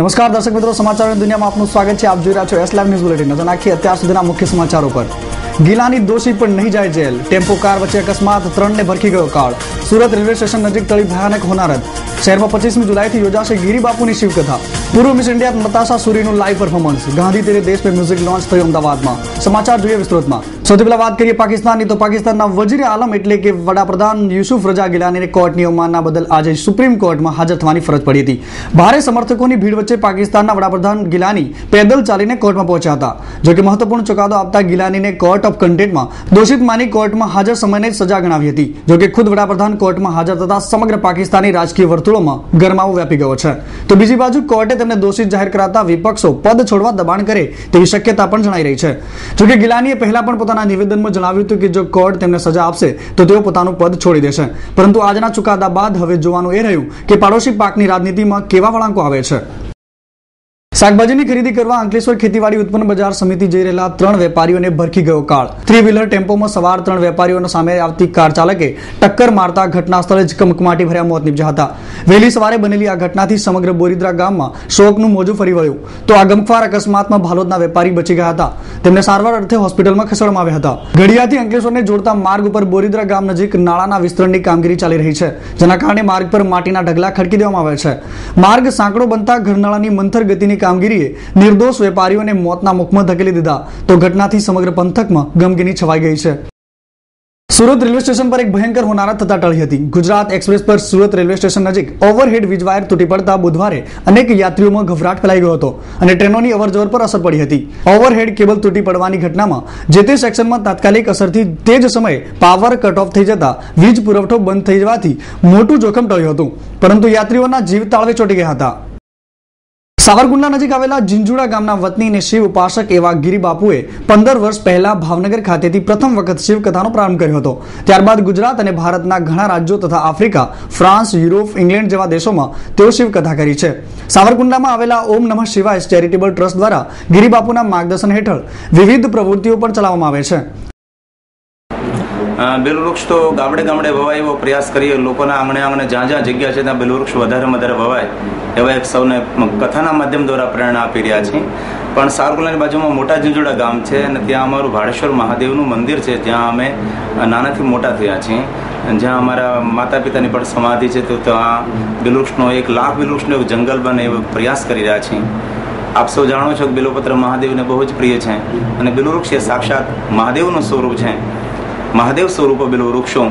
નમસ્કાર દર્શક મિત્રો, સમાચારોની દુનિયામાં આપનું સ્વાગત છે. આપ જોઈ રહ્યા છો એસ લાઈવ ન્યૂઝ બુલેટિન. નજર નાખીએ અત્યાર સુધીના મુખ્ય સમાચારો પર. ગિલાની દોષી પણ નહીં જાય જેલ. ટેમ્પો કાર વચ્ચે અકસ્માત, 3ને ભરખી ગયો કાળ. સુરત રેલવે સ્ટેશન નજીક ટળી ભયાનક હોનારત. શહેરમાં 25મી જુલાઈથી યોજાશે ગિરિબાપુની શિવકથા. પૂર્વ મિસ ઇન્ડિયા નતાશા સુરીનું લાઈવ પરફોર્મન્સ. ગાંધી તેરે દેશ પે મ્યુઝિક લોન્ચ થયું અમદાવાદમાં. સમાચાર જોઈએ વિસ્તૃતમાં. સૌથી પહેલા વાત કરીએ પાકિસ્તાનની, તો પાકિસ્તાનના વજીર આલમ એટલે કે વડાપ્રધાન યુસુફ રજા ગિલાનીને કોર્ટની અવમાનના બદલ આજે સુપ્રીમ કોર્ટમાં હાજર થવાની ફરજ પડી હતી. ભારે સમર્થકોની ભીડ વચ્ચે પાકિસ્તાનના વડાપ્રધાન ગિલાની પેદલ ચાલીને કોર્ટમાં પહોંચ્યા હતા. જોકે મહત્વપૂર્ણ ચુકાદો આપતા ગિલાનીને કોર્ટ ઓફ કન્ટેન્ટમાં દોષિત માની કોર્ટમાં હાજર સમયને જ સજા ગણાવી હતી. જોકે ખુદ વડાપ્રધાન કોર્ટમાં હાજર થતા સમગ્ર પાકિસ્તાની રાજકીય વર્તુળોમાં ગરમાવો વ્યાપી ગયો છે. તો બીજી બાજુ કોર્ટે તેમને દોષિત જાહેર કરાતા વિપક્ષો પદ છોડવા દબાણ કરે તેવી શક્યતા પણ જણાઈ રહી છે. જોકે ગિલાનીએ પહેલા પણ પોતાના નિવેદનમાં જણાવ્યું હતું કે જો કોર્ટ તેમને સજા આપશે તો તેઓ પોતાનું પદ છોડી દેશે. પરંતુ આજના ચુકાદા બાદ હવે જોવાનું એ રહ્યું કે પાડોશી પાકની રાજનીતિમાં કેવા વળાંકો આવે છે. શાકભાજીની ખરીદી કરવા અંકલેશ્વર ખેતીવાડી ઉત્પન્ન બજાર સમિતિ જઈ રહેલા 3 વેપારીઓને ભરખી ગયો કાળ. 3 વ્હીલર ટેમ્પોમાં સવાર 3 વેપારીઓનો સામે આવતી કાર ચાલકે ટક્કર મારતા ઘટના સ્થળે જ કમકમાટી ભર્યા મોત નીપજ્યા હતા. વહેલી સવારે બનેલી આ ઘટનાથી સમગ્ર બોરીદ્રા ગામમાં શોકનું મોજું ફરી વળ્યું. તો આ ગમખ્વાર અકસ્માતમાં ભાલોદના વેપારી બચી ગયા હતા. તેમને સારવાર અર્થે હોસ્પિટલમાં ખસેડવામાં આવ્યા હતા. ઘડિયાથી અંકલેશ્વરને જોડતા માર્ગ ઉપર બોરીદ્રા ગામ નજીક નાળાના વિસ્તરણની કામગીરી ચાલી રહી છે, જેના કારણે માર્ગ પર માટીના ઢગલા ખડકી દેવામાં આવ્યા છે. માર્ગ સાંકડો બનતા ઘરનાળાની મંથર ગતિની કામગીરીએ નિર્દોષ વેપારીઓને મોતના મુખમાં ધકેલી દીધા. તો ઘટનાથી સમગ્ર પંથકમાં ગમગીની છવાઈ ગઈ છે. સુરત રેલવે સ્ટેશન પર એક ભયંકર હોનારત થતા ટળી હતી. ગુજરાત એક્સપ્રેસ પર સુરત રેલવે સ્ટેશન નજીક ઓવરહેડ વીજવાયર તૂટી પડતા બુધવારે અનેક યાત્રીઓમાં ગભરાટ ફેલાઈ ગયો હતો અને ટ્રેનોની અવરજવર પર અસર પડી હતી. ઓવરહેડ કેબલ તૂટી પડવાની ઘટનામાં જે તે સેક્શનમાં તાત્કાલિક અસરથી તે જ સમયે પાવર કટ ઓફ થઈ જતા વીજ પુરવઠો બંધ થઈ જવાથી મોટું જોખમ ટળ્યું હતું, પરંતુ યાત્રીઓના જીવ તાળવે ચોંટી ગયા હતા. સાવરકુંડલા નજીક આવેલા જીંજુડા ગામના વતની અને શિવ ઉપાસક એવા ગિરિબાપુએ 15 વર્ષ પહેલા ભાવનગર ખાતેથી પ્રથમ વખત શિવકથાનો પ્રારંભ કર્યો હતો. ત્યારબાદ ગુજરાત અને ભારતના ઘણા રાજ્યો તથા આફ્રિકા, ફ્રાન્સ, યુરોપ, ઇંગ્લેન્ડ જેવા દેશોમાં તેઓ શિવકથા કરી છે. સાવરકુંડલામાં આવેલા ઓમ નમઃ શિવાય ચેરિટેબલ ટ્રસ્ટ દ્વારા ગિરિબાપુના માર્ગદર્શન હેઠળ વિવિધ પ્રવૃત્તિઓ પણ ચલાવવામાં આવે છે. બેલવૃક્ષ તો ગામડે ગામડે વવાય એવો પ્રયાસ કરીએ. લોકોના આંગણે આંગણે જ્યાં જ્યાં જગ્યા છે ત્યાં બેલવૃક્ષ વધારે વધારે વવાય એવા એક સૌને કથાના માધ્યમ દ્વારા પ્રેરણા આપી રહ્યા છે. પણ સાવરકુંડલાની બાજુમાં મોટા જીંજુડા ગામ છે અને ત્યાં અમારું ભાડેશ્વર મહાદેવનું મંદિર છે, જ્યાં અમે નાનાથી મોટા થયા છીએ, જ્યાં અમારા માતા પિતાની પણ સમાધિ છે. તો ત્યાં બેલવૃક્ષનો 1 લાખ બેલવૃક્ષનો એક જંગલ બને એવો પ્રયાસ કરી રહ્યા છીએ. આપ સૌ જાણો છો કે બેલોપત્ર મહાદેવને બહુ જ પ્રિય છે અને બેલવૃક્ષ એ સાક્ષાત મહાદેવનું સ્વરૂપ છે. મહાદેવ સ્વરૂપો બેલવૃક્ષો,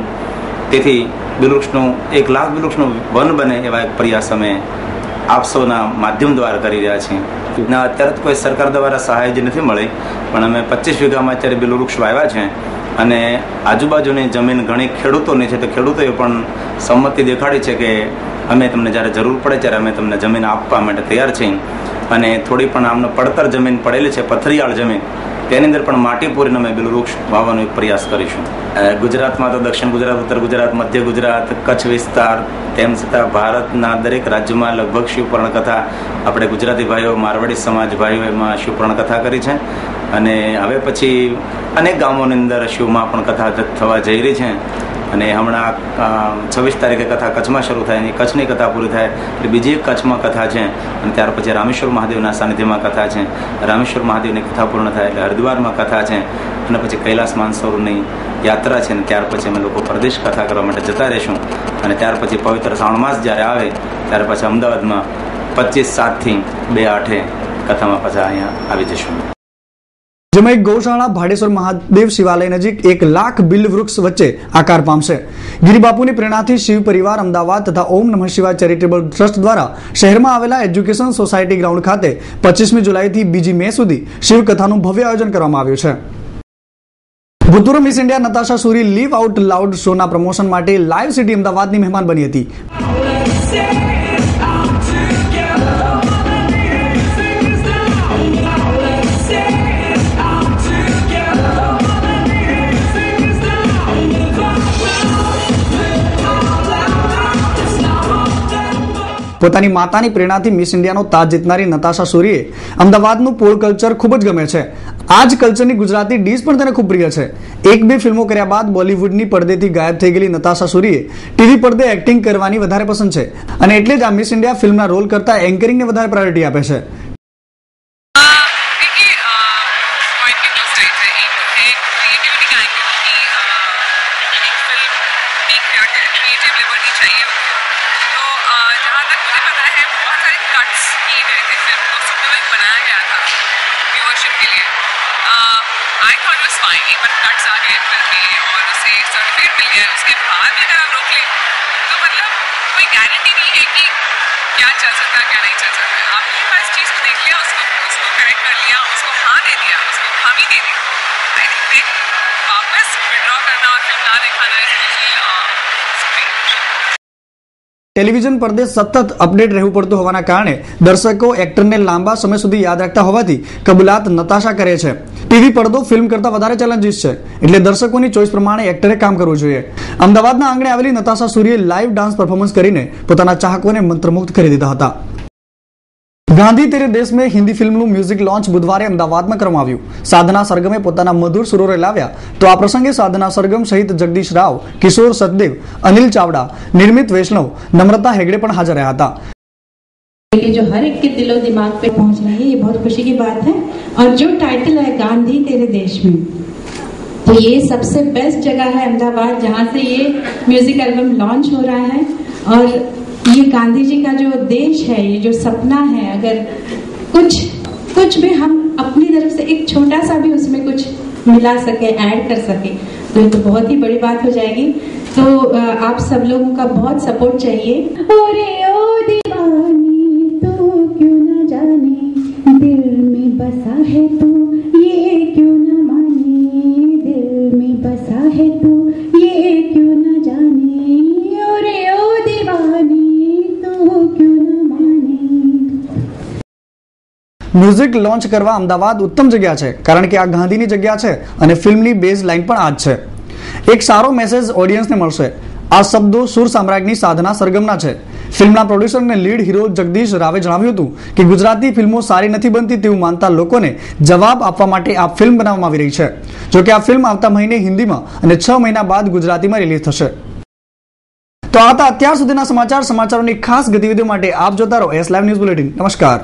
તેથી બેલવૃક્ષનું 1 લાખ બેલવૃક્ષનું વન બને એવા એક પ્રયાસ અમે આપ સૌના માધ્યમ દ્વારા કરી રહ્યા છીએ. અત્યારે તો કોઈ સરકાર દ્વારા સહાય જ નથી મળી, પણ અમે 25 વીઘામાં અત્યારે બેલવૃક્ષ વાવ્યા છે અને આજુબાજુની જમીન ઘણી ખેડૂતોની છે. તો ખેડૂતોએ પણ સંમતિ દેખાડી છે કે અમે તમને જ્યારે જરૂર પડે ત્યારે અમે તમને જમીન આપવા માટે તૈયાર છીએ. અને થોડી પણ આમને પડતર જમીન પડેલી છે, પથરિયાળ જમીન, તેની અંદર પણ માટી પૂરીને અમે બેલવૃક્ષ વાવવાનો એક પ્રયાસ કરીશું. ગુજરાતમાં તો દક્ષિણ ગુજરાત, ઉત્તર ગુજરાત, મધ્ય ગુજરાત, કચ્છ વિસ્તાર, તેમ છતાં ભારતના દરેક રાજ્યમાં લગભગ શિવપુરાણ કથા આપણે ગુજરાતી ભાઈઓ, મારવાડી સમાજ ભાઈઓ એમાં શિવપુરાણ કથા કરી છે. અને હવે પછી અનેક ગામોની અંદર શિવમાં પણ કથા થવા જઈ રહી છે. અને હમણાં 26 તારીખે કથા કચ્છમાં શરૂ થાય, એની કચ્છની કથા પૂરી થાય એટલે બીજી એક કચ્છમાં કથા છે. અને ત્યાર પછી રામેશ્વર મહાદેવના સાનિધ્યમાં કથા છે. રામેશ્વર મહાદેવની કથા પૂર્ણ થાય એટલે હરિદ્વારમાં કથા છે. અને પછી કૈલાસ માનસરોવરની યાત્રા છે. અને ત્યાર પછી અમે લોકો પ્રદેશ કથા કરવા માટે જતા રહીશું. અને ત્યાર પછી પવિત્ર શ્રાવણ માસ જ્યારે આવે ત્યારે પછી અમદાવાદમાં 25/7 થી 2/8 કથામાં પાછા અહીંયા આવી જઈશું. જેમાં એક ગૌશાળા ભાડેશ્વર મહાદેવ શિવાલય નજીક 1 લાખ બિલ વૃક્ષ વચ્ચે આકાર પામશે. ગિરિબાપુની પ્રેરણાથી શિવ પરિવાર અમદાવાદ તથા ઓમ નમઃ શિવાય ચેરિટેબલ ટ્રસ્ટ દ્વારા શહેરમાં આવેલા એજ્યુકેશન સોસાયટી ગ્રાઉન્ડ ખાતે 25મી જુલાઈથી 2 મે સુધી શિવકથાનું ભવ્ય આયોજન કરવામાં આવ્યું છે. ભૂતપૂર્વ મિસ ઇન્ડિયા નતાશા સુરી લીવ આઉટ લાઉડ શોના પ્રમોશન માટે લાઈવ સિટી અમદાવાદની મહેમાન બની હતી. પોતાની માતાની પ્રેરણાથી મિસ ઇન્ડિયાનો તાજ જીતનારી નતાશા સૂરીએ અમદાવાદનું પોળ કલ્ચર ખૂબ જ ગમે છે. આ જ કલ્ચરની ગુજરાતી ડીશ પણ તેને ખૂબ પ્રિય છે. એક બે ફિલ્મો કર્યા બાદ બોલિવૂડની પડદેથી ગાયબ થઈ ગયેલી નતાશા સૂરીએ ટીવી પડદે એક્ટિંગ કરવાની વધારે પસંદ છે અને એટલે જ આ મિસ ઇન્ડિયા ફિલ્મના રોલ કરતા એન્કરિંગને વધારે પ્રાયોરિટી આપે છે. उसके बाद भी अगर आप रोक लें तो मतलब कोई गारंटी नहीं है कि क्या चल सकता है क्या नहीं चल सकता है. आपने बस चीज़ को देख लिया, उसको करेक्ट कर लिया, उसको हाँ दे दिया, उसको हामी दे दी. आई थिंक वापस विड्रॉ करना और फिल्म ना दिखाना इज ટેલિવિઝન પડદે સતત અપડેટ રહેવું પડતું હોવાના કારણે દર્શકો એક્ટરને લાંબા સમય સુધી યાદ રાખતા હોવાથી કબૂલાત નતાશા કરે છે. ટીવી પડદો ફિલ્મ કરતા વધારે ચેલેન્જીસ છે, એટલે દર્શકોની ચોઈસ પ્રમાણે એક્ટરે કામ કરવું જોઈએ. અમદાવાદના આંગણે આવેલી નતાશા સૂરીએ લાઈવ ડાન્સ પરફોર્મન્સ કરીને પોતાના ચાહકોને મંત્રમુગ્ધ કરી દીધા હતા. ગાંધી તેરે દેશ में हिंदी फिल्मનું મ્યુઝિક લોન્ચ બુધવારે અમદાવાદમાં કરવામાં આવ્યું. સાધના સરગમે પોતાના મધુર સુરોરે લાવ્યા તો આ પ્રસંગે સાધના સરગમ સહિત જગદીશ રાવ, કિશોર सचदेव, अनिल चावड़ा, निर्मित वैष्णव, नम्रता हेगड़े પણ હાજર રહ્યા હતા. जो हर एक के दिलो दिमाग पे पहुंच रही है, ये बहुत खुशी की बात है. और जो टाइटल है गांधी तेरे देश में, तो ये सबसे बेस्ट जगह है अहमदाबाद जहाँ से ये म्यूजिक एल्बम लॉन्च हो रहा है. और ये गांधी जी का जो देश है, ये जो सपना है, अगर कुछ भी हम अपनी तरफ से एक छोटा सा भी उसमें कुछ मिला सके, ऐड कर सके, तो ये तो बहुत ही बड़ी बात हो जाएगी. तो आप सब लोगों का बहुत सपोर्ट चाहिए. ओरे ओ दीवानी तू क्यों न जाने, दिल में बसा है तू ये क्यों न माने, दिल में बसा है तू ये क्यों न जाने, ओरे ओ दीवानी तू क्यों न माने. મ્યુઝિક લોન્ચ કરવા અમદાવાદ ઉત્તમ જગ્યા છે, કારણ કે આ ગાંધીની જગ્યા છે અને ફિલ્મની બેઝ લાઇન પણ આ જ છે. એક સારો મેસેજ ઓડિયન્સને મળશે. આ શબ્દો સુર સામ્રાજ્યની સાધના સરગમના છે. ફિલ્મના પ્રોડ્યુસર અને લીડ હીરો જગદીશ રાવે જણાવ્યું હતું કે ગુજરાતી ફિલ્મો સારી નથી બનતી તેવું માનતા લોકોને જવાબ આપવા માટે આ ફિલ્મ બનાવવામાં આવી રહી છે. જોકે આ ફિલ્મ આવતા મહિને હિન્દીમાં અને 6 મહિના બાદ ગુજરાતીમાં રિલીઝ થશે. તો આ હતા અત્યાર સુધીના સમાચારોની ખાસ ગતિવિધિઓ માટે આપ જોતા રહો એસ લાઈવ ન્યૂઝ બુલેટિન. નમસ્કાર.